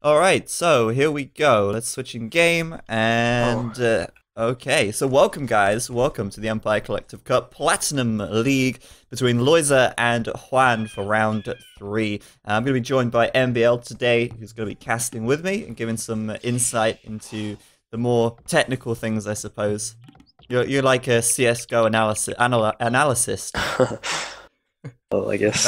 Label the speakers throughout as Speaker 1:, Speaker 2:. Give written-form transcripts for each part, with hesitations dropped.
Speaker 1: Alright, so here we go. Let's switch in game and okay, so welcome guys, welcome to the Empire Collective Cup Platinum League between Lojza and Juan for round 3. I'm going to be joined by MBL today, who's going to be casting with me and giving some insight into the more technical things, I suppose. You're like a CSGO analyst.
Speaker 2: Well, I guess.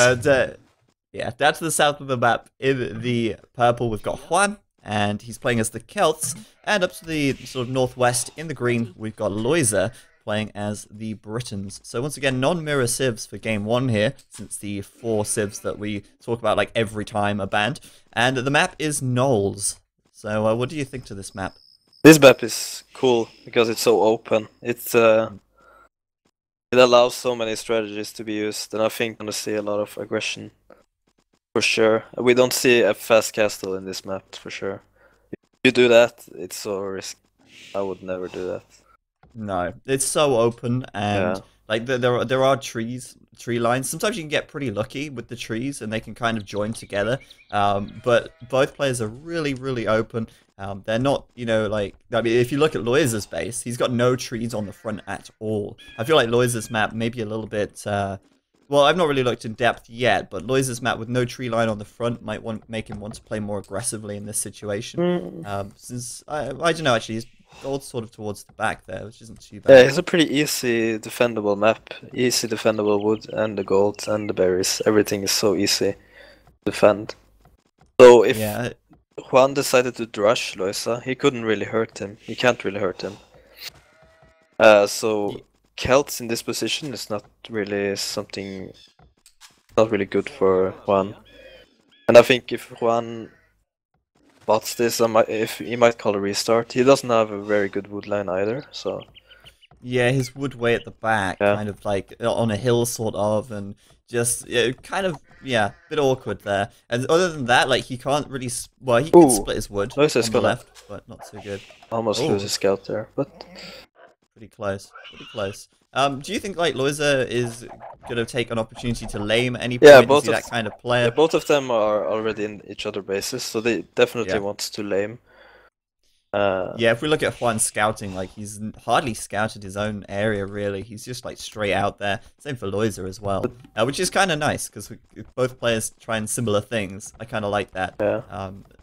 Speaker 1: Yeah, down to the south of the map in the purple, we've got Juan, and he's playing as the Celts. And up to the sort of northwest in the green, we've got Lojza playing as the Britons. So once again, non-mirror civs for game 1 here, since the 4 civs that we talk about like every time are banned. And the map is Knolls. So what do you think to this map?
Speaker 2: This map is cool because it's so open. It allows so many strategies to be used, and I think we're gonna see a lot of aggression. For sure. We don't see a fast castle in this map, for sure. If you do that, it's so risky. I would never do that.
Speaker 1: No, it's so open, and like there are tree lines. Sometimes you can get pretty lucky with the trees, and they can kind of join together. But both players are really open. They're not, like, I mean, if you look at Lojza's base, he's got no trees on the front at all. I feel like Lojza's map maybe a little bit. Well, I've not really looked in depth yet, but Lojza's map with no tree line on the front might make him want to play more aggressively in this situation. Since I don't know, actually, his gold's sort of towards the back there, which isn't too bad.
Speaker 2: Yeah, it's a pretty easy defendable map. Easy defendable wood and the gold and the berries. Everything is so easy to defend. So if Juan decided to rush Lojza, he couldn't really hurt him. He can't really hurt him. So Celts in this position is not really something, not really good for Juan. And I think if Juan bots this, if he might call a restart. He doesn't have a very good wood line either, so.
Speaker 1: Yeah, his wood way at the back, kind of like on a hill sort of, and just kind of, a bit awkward there. And other than that, like he can't really, well, he can split his wood on the left, but not so good.
Speaker 2: Almost lose his scout there, but.
Speaker 1: Pretty close, pretty close. Do you think like Lojza is gonna take an opportunity to lame at any point?
Speaker 2: Yeah, both
Speaker 1: is he that kind of player?
Speaker 2: Yeah, both of them are already in each other's bases, so they definitely want to lame.
Speaker 1: Yeah, if we look at Juan's scouting, like he's hardly scouted his own area really. He's just like straight out there. Same for Lojza as well, which is kind of nice because both players trying similar things. I kind of like that.
Speaker 2: Yeah.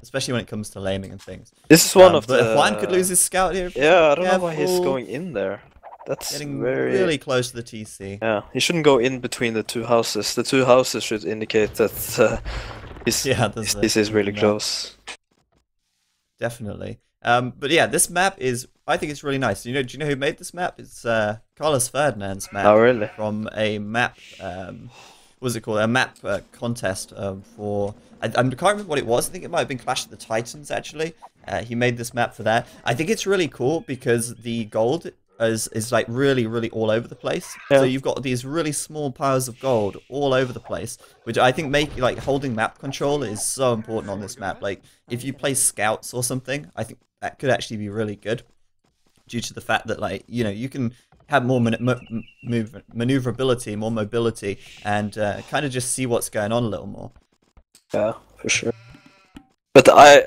Speaker 1: Especially when it comes to laming and things.
Speaker 2: This is one of
Speaker 1: but if Juan could lose his scout here,
Speaker 2: yeah, I don't know why he's going in there. That's
Speaker 1: getting really close to the TC.
Speaker 2: Yeah, he shouldn't go in between the two houses. The two houses should indicate that this is really close.
Speaker 1: Definitely. But yeah, this map is, I think it's really nice. Do you know who made this map? It's Carlos Ferdinand's map.
Speaker 2: Oh, really?
Speaker 1: From a map, what was it called? A map contest for, I can't remember what it was. I think it might have been Clash of the Titans, actually. He made this map for that. I think it's really cool because the gold is like really all over the place. So you've got these really small piles of gold all over the place, which I think make like holding map control is so important on this map. Like if you play scouts or something, I think that could actually be really good due to the fact that like you can have more maneuverability, more mobility, and kind of just see what's going on a little more.
Speaker 2: Yeah, for sure. But I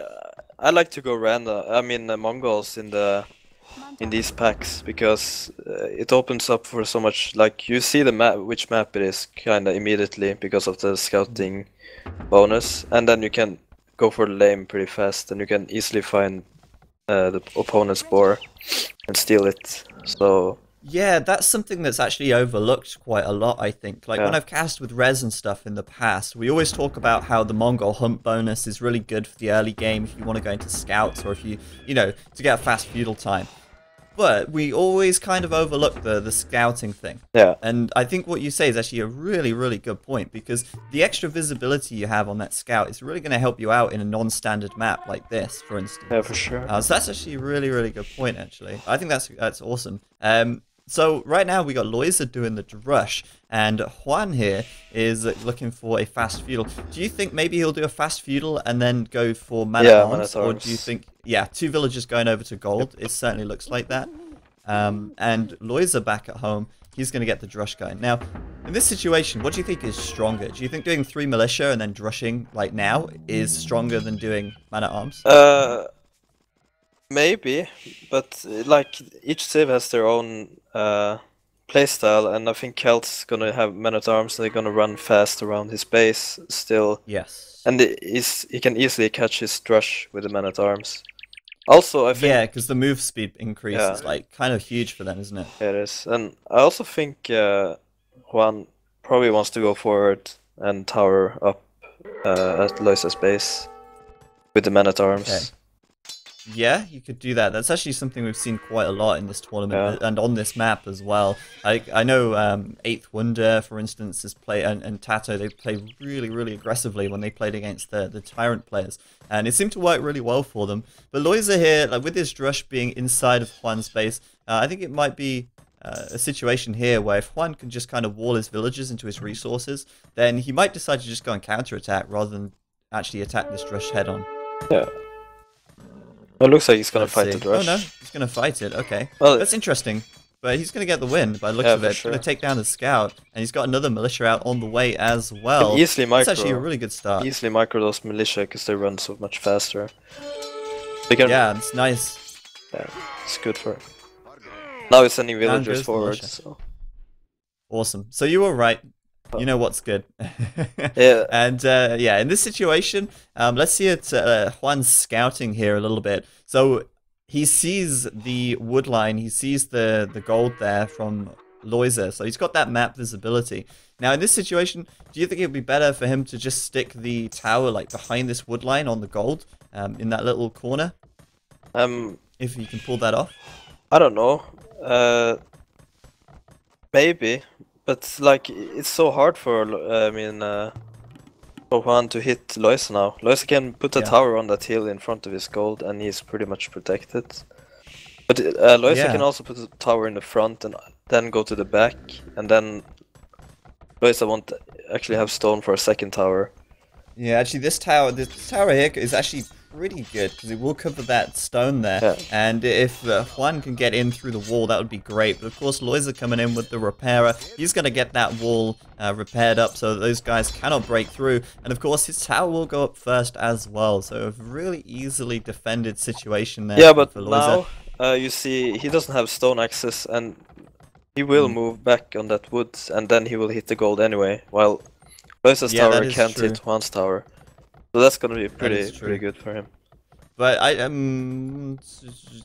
Speaker 2: like to go random. I mean Mongols in these packs because it opens up for so much. Like you see the map, which map it is, kind of immediately because of the scouting bonus, and then you can go for the lane pretty fast, and you can easily find the opponent's boar and steal it. So
Speaker 1: yeah, that's something that's actually overlooked quite a lot, I think. Like when I've cast with Res and stuff in the past, we always talk about how the Mongol hunt bonus is really good for the early game if you want to go into scouts or if you to get a fast feudal time. But we always kind of overlook the scouting thing.
Speaker 2: Yeah.
Speaker 1: And I think what you say is actually a really good point, because the extra visibility you have on that scout is really going to help you out in a non-standard map like this, for instance.
Speaker 2: Yeah, for sure.
Speaker 1: So that's actually a really good point, actually. I think that's awesome. So right now we got Lojza doing the rush, and Juan here is looking for a fast feudal. Do you think maybe he'll do a fast feudal and then go for man-at-arms, or do you think, two villagers going over to gold? It certainly looks like that. And Lojza back at home he's going to get the drush guy. Now, in this situation, what do you think is stronger? Do you think doing 3 militia and then drushing like now is stronger than doing man-at-arms?
Speaker 2: Maybe, but like each civ has their own playstyle, and I think Kelt's gonna have men-at-arms. They're gonna run fast around his base still.
Speaker 1: Yes.
Speaker 2: And he can easily catch his drush with the men-at-arms. Also, I think
Speaker 1: because the move speed increase is like kind of huge for them, isn't it?
Speaker 2: It is, and I also think Juan probably wants to go forward and tower up at Lojza's base with the men-at-arms.
Speaker 1: Okay. Yeah, you could do that. That's actually something we've seen quite a lot in this tournament and on this map as well. I know 8th Wonder, for instance, is and Tato, they play really, really aggressively when they played against the Tyrant players. And it seemed to work really well for them. But Lojza here, like with his drush being inside of Juan's base, I think it might be a situation here where if Juan can just kind of wall his villagers into his resources, then he might decide to just go and counterattack rather than actually attack this drush head on.
Speaker 2: Yeah. It looks like he's gonna fight the drush.
Speaker 1: Oh no, he's gonna fight it, okay.
Speaker 2: Well,
Speaker 1: that's interesting. But he's gonna get the win by the looks of it. He's gonna take down the scout, and he's got another militia out on the way as well.
Speaker 2: Easily micro.
Speaker 1: That's actually a really good start.
Speaker 2: Easily micro those militia because they run so much faster.
Speaker 1: Yeah, it's nice.
Speaker 2: Yeah, it's good for him. Now he's sending villagers forward. So.
Speaker 1: Awesome. So you were right. You know what's good.
Speaker 2: Yeah.
Speaker 1: And yeah, in this situation, let's see it. Juan's scouting here a little bit. So he sees the wood line. He sees the gold there from Lojza. So he's got that map visibility. Now in this situation, do you think it would be better for him to just stick the tower like behind this wood line on the gold in that little corner? If he can pull that off?
Speaker 2: I don't know. Maybe. But like it's so hard for for Juan to hit Lojza now. Lojza can put a tower on that hill in front of his gold, and he's pretty much protected. But Lojza can also put a tower in the front and then go to the back, and then Lojza won't actually have stone for a second tower.
Speaker 1: Yeah, actually, this tower here is actually pretty good because it will cover that stone there.
Speaker 2: Yeah.
Speaker 1: And if Juan can get in through the wall, that would be great. But of course, Lojza coming in with the repairer, he's going to get that wall repaired up so that those guys cannot break through. And of course, his tower will go up first as well. So a really easily defended situation there.
Speaker 2: Yeah, but
Speaker 1: for Lojza.
Speaker 2: now you see he doesn't have stone access, and he will move back on that wood, and then he will hit the gold anyway. While Lojza's tower can't hit Juan's tower. So that's gonna be pretty good for him.
Speaker 1: But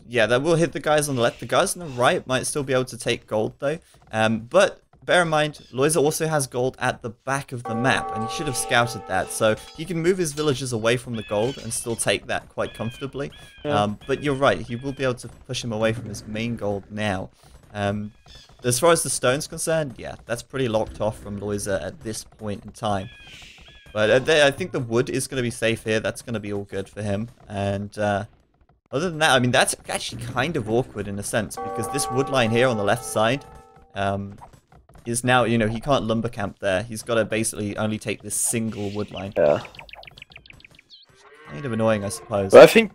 Speaker 1: yeah, that will hit the guys on the left. The guys on the right might still be able to take gold though. But bear in mind, Lojza also has gold at the back of the map, and he should have scouted that. So he can move his villagers away from the gold and still take that quite comfortably.
Speaker 2: Yeah.
Speaker 1: But you're right, he will be able to push him away from his main gold now. As far as the stone's concerned, yeah, that's pretty locked off from Lojza at this point in time. But I think the wood is going to be safe here. That's going to be all good for him. And other than that, I mean, that's actually kind of awkward in a sense, because this wood line here on the left side is now, you know, he can't lumber camp there. He's got to basically only take this single wood line.
Speaker 2: Yeah.
Speaker 1: Kind of annoying, I suppose.
Speaker 2: But I think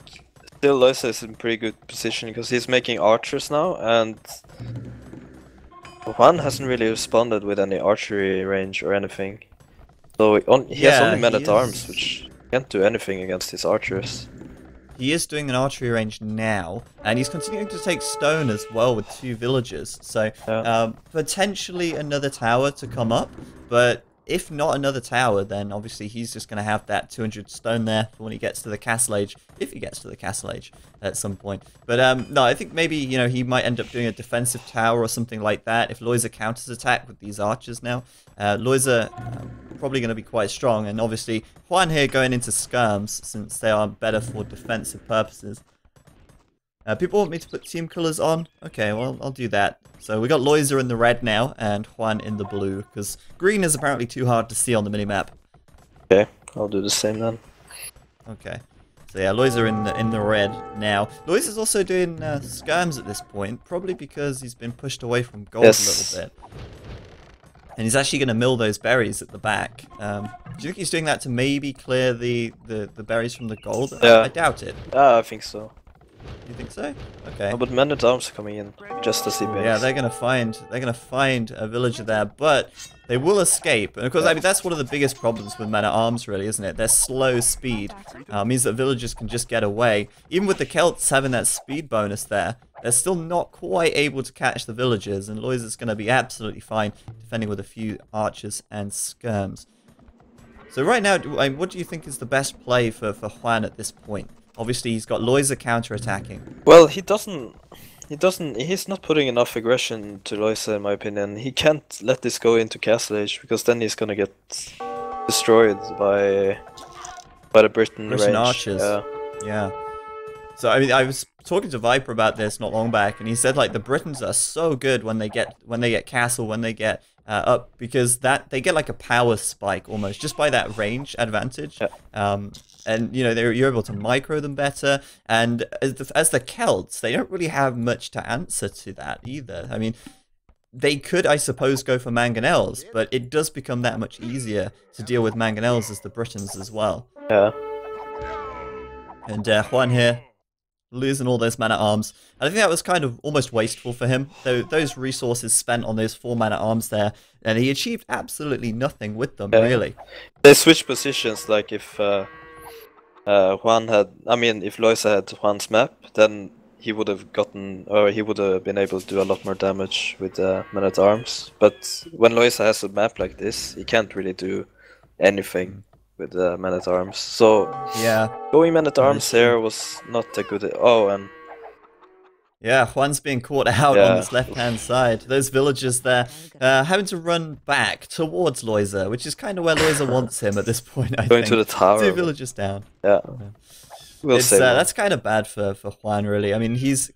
Speaker 2: still Lojza is in pretty good position because he's making archers now, and Juan hasn't really responded with any archery range or anything. So he has only men-at-arms, which can't do anything against his archers.
Speaker 1: He is doing an archery range now, and he's continuing to take stone as well with 2 villagers. So potentially another tower to come up, but if not another tower, then obviously he's just going to have that 200 stone there for when he gets to the castle age, if he gets to the castle age at some point. But no, I think maybe, you know, he might end up doing a defensive tower or something like that if Lojza counters attack with these archers now. Lojza probably going to be quite strong, and obviously Juan here going into skirms since they are better for defensive purposes. People want me to put team colors on? Okay, well, I'll do that. So we got Lojza in the red now, and Juan in the blue, because green is apparently too hard to see on the minimap.
Speaker 2: Okay, I'll do the same then.
Speaker 1: Okay. So yeah, Lojza in the red now. Lojza's also doing skirms at this point, probably because he's been pushed away from gold a little bit. And he's actually going to mill those berries at the back. Do you think he's doing that to maybe clear the berries from the gold?
Speaker 2: Yeah.
Speaker 1: I doubt it.
Speaker 2: I think so.
Speaker 1: You think so? Okay.
Speaker 2: Oh, but men at arms are coming in just as he base.
Speaker 1: Yeah, they're gonna find a villager there, but they will escape. And of course, I mean that's one of the biggest problems with men at arms, really, isn't it? Their slow speed means that villagers can just get away. Even with the Celts having that speed bonus there, they're still not quite able to catch the villagers, and Lojza's gonna be absolutely fine defending with a few archers and skirms. So right now, what do you think is the best play for Juan at this point? Obviously, he's got Lojza counter-attacking.
Speaker 2: Well, he's not putting enough aggression to Lojza, in my opinion. He can't let this go into Castle Age, because then he's gonna get destroyed by the Britain range.
Speaker 1: archers. Yeah. So, I mean, I was talking to Viper about this not long back, and he said, like, the Britons are so good when they get castle, when they get up, because they get like a power spike almost, just by that range advantage.
Speaker 2: Yeah.
Speaker 1: And, you know, you're able to micro them better, and as the Celts, they don't really have much to answer to that either. I mean, they could, I suppose, go for mangonels, but it does become that much easier to deal with mangonels as the Britons as well.
Speaker 2: Yeah.
Speaker 1: And Juan here, losing all those man-at-arms. And I think that was kind of almost wasteful for him. Those resources spent on those 4 man-at-arms there, and he achieved absolutely nothing with them, really.
Speaker 2: They switched positions, like if Juan had, if Lojza had Juan's map, then he would have been able to do a lot more damage with men-at-arms. But when Lojza has a map like this, he can't really do anything with men-at-arms. So
Speaker 1: yeah,
Speaker 2: going men-at-arms there was not a good.
Speaker 1: Yeah, Juan's being caught out on this left-hand side. Those villagers there having to run back towards Lojza, which is kind of where Lojza wants him at this point, I think.
Speaker 2: Going to the tower.
Speaker 1: 2 villagers down.
Speaker 2: Yeah.
Speaker 1: That's kind of bad for Juan, really. I mean, he's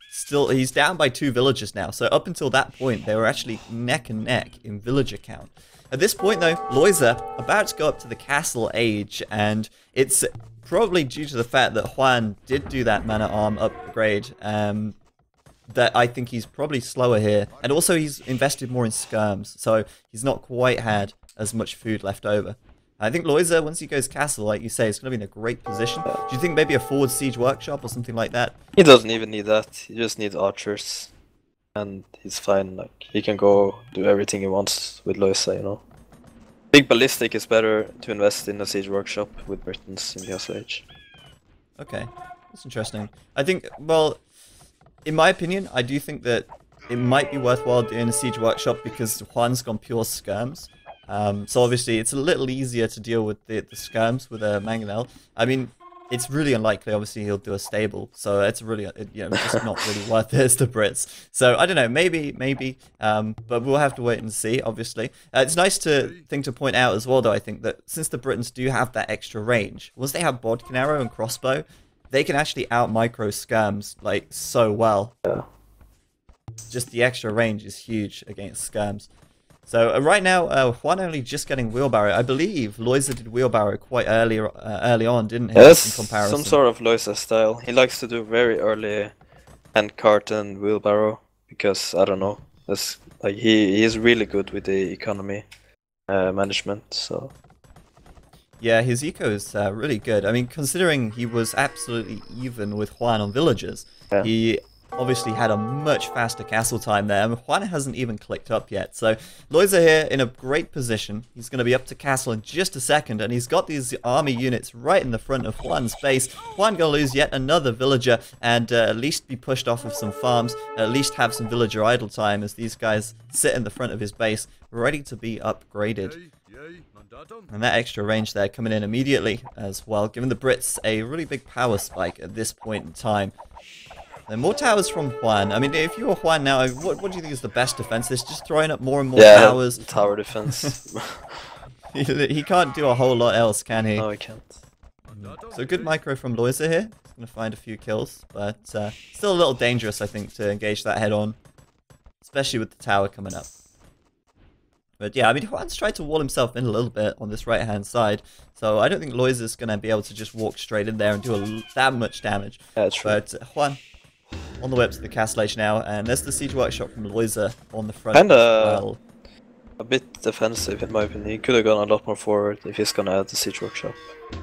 Speaker 1: down by 2 villagers now. So up until that point, they were actually neck and neck in villager count. At this point, though, Lojza about to go up to the castle age, and it's probably due to the fact that Juan did do that man-at-arm upgrade. That I think he's probably slower here, and also he's invested more in skirms, so he's not quite had as much food left over. I think Lojza, once he goes castle, like you say, is going to be in a great position. Do you think maybe a forward siege workshop or something like that?
Speaker 2: He doesn't even need that. He just needs archers, and he's fine. Like, he can go do everything he wants with Lojza, you know. Big ballistic is better to invest in a siege workshop with Britons in the Castle Age.
Speaker 1: Okay, that's interesting. I think, well, in my opinion, I do think that it might be worthwhile doing a siege workshop because Juan's gone pure skirms. So obviously it's a little easier to deal with the skirms with a mangonel. I mean, it's really unlikely. Obviously he'll do a stable, so it's really just not really worth it as the Brits. So I don't know, maybe, but we'll have to wait and see. Obviously, it's nice to point out as well, though. I think that since the Britons do have that extra range, once they have bodkin arrow and crossbow, they can actually out-micro skirms, like, so well.
Speaker 2: Yeah.
Speaker 1: Just the extra range is huge against skirms. So right now, Juan only just getting wheelbarrow. I believe Lojza did wheelbarrow quite early on, didn't he?
Speaker 2: Yes,
Speaker 1: in comparison.
Speaker 2: some sort of Lojza style. He likes to do very early handcart and wheelbarrow, because, I don't know, that's, like, he is really good with the economy management, so...
Speaker 1: Yeah, his eco is really good. I mean, considering he was absolutely even with Juan on villagers, he obviously had a much faster castle time there. And Juan hasn't even clicked up yet. So Lojza here in a great position. He's going to be up to castle in just a second, and he's got these army units right in the front of Juan's base. Juan going to lose yet another villager and at least be pushed off of some farms, at least have some villager idle time as these guys sit in the front of his base ready to be upgraded. And that extra range there coming in immediately as well, giving the Brits a really big power spike at this point in time. And more towers from Juan. I mean, if you were Juan now, what do you think is the best defense? Is just throwing up more and more towers?
Speaker 2: Yeah, tower defense.
Speaker 1: He can't do a whole lot else, can he?
Speaker 2: No, he can't.
Speaker 1: So good micro from Lojza here. He's going to find a few kills, but still a little dangerous, I think, to engage that head-on, especially with the tower coming up. But yeah, I mean, Juan's tried to wall himself in a little bit on this right-hand side, so I don't think Lojza's going to be able to just walk straight in there and do that much damage.
Speaker 2: Yeah, that's true.
Speaker 1: But Juan on the way up to the castle age now, and there's the siege workshop from Lojza on the front
Speaker 2: Kinda
Speaker 1: as well.
Speaker 2: A bit defensive in my opinion. He could have gone a lot more forward if he's going to add the siege workshop.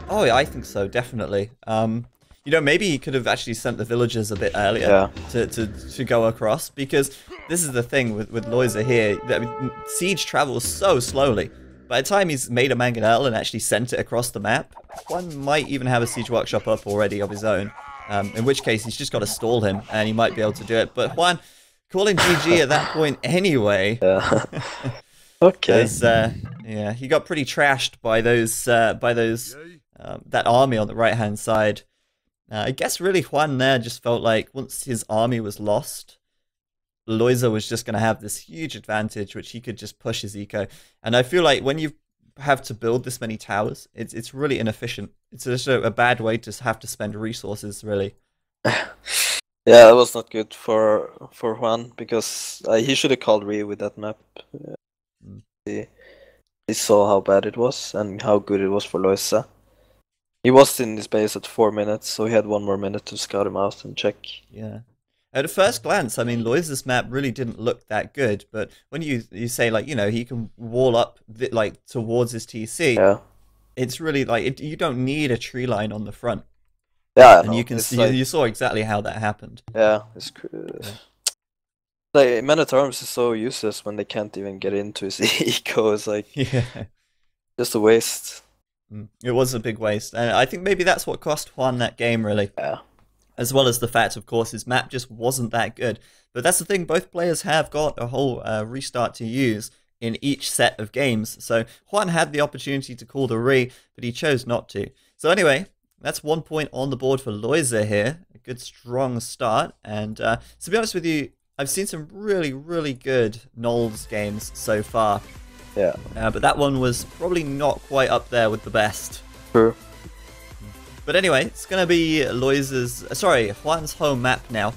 Speaker 1: Oh yeah, I think so, definitely. You know, maybe he could have actually sent the villagers a bit earlier to go across, because this is the thing with Lojza here. I mean, siege travels so slowly. By the time he's made a mangonel and actually sent it across the map, Juan might even have a siege workshop up already of his own. In which case, he's just got to stall him, and he might be able to do it. But Juan, calling GG at that point anyway.
Speaker 2: Yeah. Okay.
Speaker 1: Yeah, he got pretty trashed by those that army on the right hand side. I guess really Juan there just felt like once his army was lost, Lojza was just going to have this huge advantage, which he could just push his eco. And I feel like when you have to build this many towers, it's really inefficient. It's just a bad way to have to spend resources, really.
Speaker 2: Yeah, it was not good for Juan, because he should have called Re with that map. He saw how bad it was and how good it was for Lojza. He was in his base at 4 minutes, so he had 1 more minute to scout him out and check.
Speaker 1: Yeah. At a first glance, I mean, Lojza's map really didn't look that good, but when you say, like, you know, he can wall up like towards his TC, it's really like you don't need a tree line on the front.
Speaker 2: Yeah,
Speaker 1: and you can see, like, you saw exactly how that happened.
Speaker 2: Yeah, it's like Man at Arms is so useless when they can't even get into his eco. It's like just a waste.
Speaker 1: It was a big waste, and I think maybe that's what cost Juan that game, really.
Speaker 2: Yeah.
Speaker 1: As well as the fact, of course, his map just wasn't that good. But that's the thing, both players have got a whole restart to use in each set of games. So Juan had the opportunity to call the re, but he chose not to. So anyway, that's 1 point on the board for Lojza here. A good, strong start. And to be honest with you, I've seen some really, really good Knolls games so far.
Speaker 2: Yeah.
Speaker 1: But that one was probably not quite up there with the best.
Speaker 2: True.
Speaker 1: But anyway, it's going to be Juan's home map now.